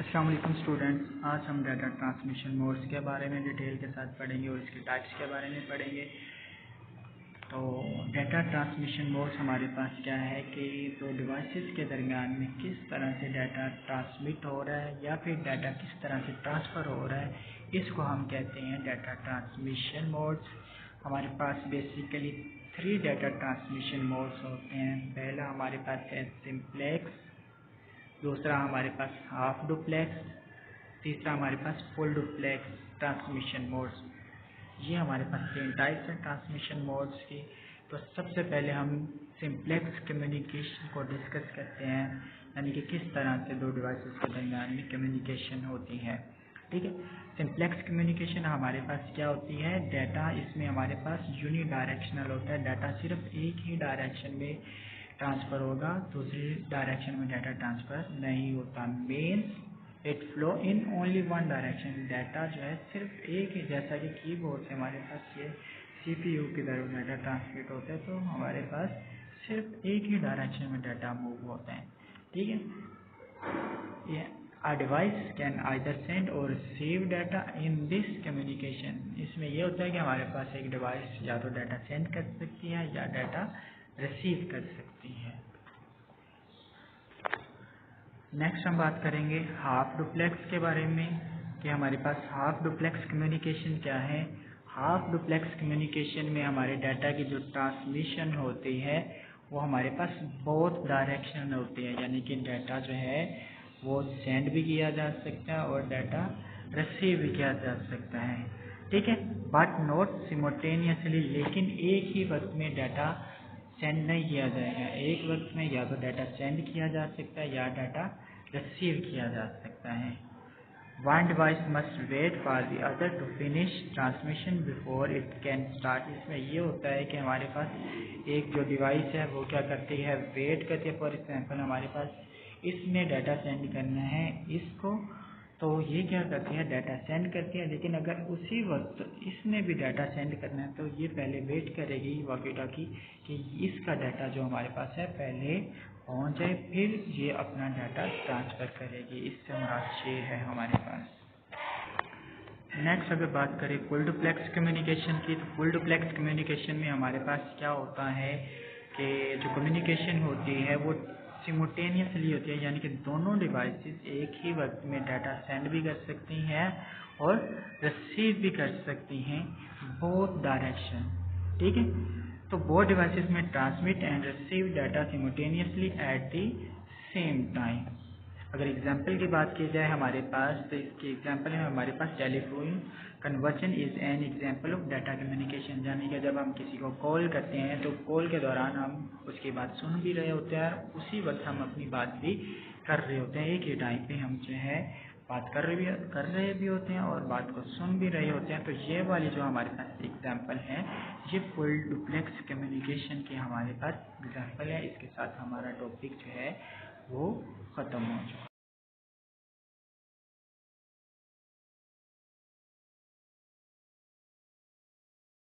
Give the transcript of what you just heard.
अस्सलाम वालेकुम स्टूडेंट्स, आज हम डाटा ट्रांसमिशन मोड्स के बारे में डिटेल के साथ पढ़ेंगे और इसके टाइप्स के बारे में पढ़ेंगे। तो डाटा ट्रांसमिशन मोड्स हमारे पास क्या है कि दो डिवाइसेस के दरमियान में किस तरह से डाटा ट्रांसमिट हो रहा है या फिर डाटा किस तरह से ट्रांसफ़र हो रहा है, इसको हम कहते हैं डाटा ट्रांसमिशन मोड्स। हमारे पास बेसिकली 3 डाटा ट्रांसमिशन मोड्स होते हैं। पहला हमारे पास है सिंप्लेक्स, दूसरा हमारे पास हाफ डुप्लेक्स, तीसरा हमारे पास फुल डुप्लेक्स ट्रांसमिशन मोड्स। ये हमारे पास 3 टाइप्स हैं ट्रांसमिशन मोड्स की। तो सबसे पहले हम सिंप्लेक्स कम्युनिकेशन को डिस्कस करते हैं, यानी कि किस तरह से दो डिवाइसेस के दरमियान में कम्युनिकेशन होती है। ठीक है, सिंप्लेक्स कम्युनिकेशन हमारे पास क्या होती है, डाटा इसमें हमारे पास यूनी डायरेक्शनल होता है। डाटा सिर्फ एक ही डायरेक्शन में ट्रांसफ़र होगा, दूसरी डायरेक्शन में डाटा ट्रांसफ़र नहीं होता। Means it flow in only one direction. Data जो है सिर्फ एक ही, जैसा कि कीबोर्ड से हमारे पास ये CPU की तरफ डाटा ट्रांसमिट होता है, तो हमारे पास सिर्फ एक ही डायरेक्शन में डाटा मूव होता है। ठीक है, ये a device can either send or receive data in this communication। इसमें यह होता है कि हमारे पास एक डिवाइस या तो डाटा सेंड कर सकती है या डाटा रिसीव कर सकती है। नेक्स्ट हम बात करेंगे हाफ डुप्लेक्स के बारे में कि हमारे पास हाफ डुप्लेक्स कम्युनिकेशन क्या है। हाफ डुप्लेक्स कम्युनिकेशन में हमारे डाटा की जो ट्रांसमिशन होती है वो हमारे पास बोथ डायरेक्शन होती है, यानी कि डाटा जो है वो सेंड भी किया जा सकता है और डाटा रिसीव भी किया जा सकता है। ठीक है, बट नॉट सिमल्टेनियसली, लेकिन एक ही वक्त में डाटा सेंड नहीं किया जाएगा। एक वक्त में या तो डाटा सेंड किया जा सकता है या डाटा रिसीव किया जा सकता है। One device must wait for the other to finish transmission before it can start. इसमें ये होता है कि हमारे पास एक जो डिवाइस है वो क्या करती है, वेट करती है। फॉर एग्जाम्पल हमारे पास इसने डाटा सेंड करना है इसको, तो ये क्या करती है, डाटा सेंड करती है। लेकिन अगर उसी वक्त इसने भी डाटा सेंड करना है तो ये पहले वेट करेगी वॉकी टॉकी कि इसका डाटा जो हमारे पास है पहले पहुंच जाए, फिर ये अपना डाटा ट्रांसफ़र करेगी। इससे हमारा 6 है हमारे पास। नेक्स्ट अगर बात करें फुल डुप्लेक्स कम्युनिकेशन की, तो फुल डुप्लेक्स कम्युनिकेशन में हमारे पास क्या होता है कि जो कम्युनिकेशन होती है वो सिमुल्टेनियसली होती है, यानी कि दोनों डिवाइसेस एक ही वक्त में डाटा सेंड भी कर सकती हैं और रिसीव भी कर सकती हैं, बोथ डायरेक्शन। ठीक है, तो बोथ डिवाइसेस में transmit and receive data simultaneously at the same time. अगर एग्जाम्पल की बात की जाए हमारे पास, तो इसके एग्जाम्पल में हमारे पास telephone conversion is an example of data communication. यानी कि जब हम किसी को कॉल करते हैं तो कॉल के दौरान हम उसकी बात सुन भी रहे होते हैं और उसी वक्त हम अपनी बात भी कर रहे होते हैं। एक ही टाइम पे हम जो है बात कर रहे भी होते हैं और बात को सुन भी रहे होते हैं। तो ये वाली जो हमारे पास एग्जाम्पल है ये फुल डुप्लेक्स कम्युनिकेशन की हमारे पास एग्जाम्पल है। इसके साथ हमारा टॉपिक जो है वो ख़त्म हो चुका है।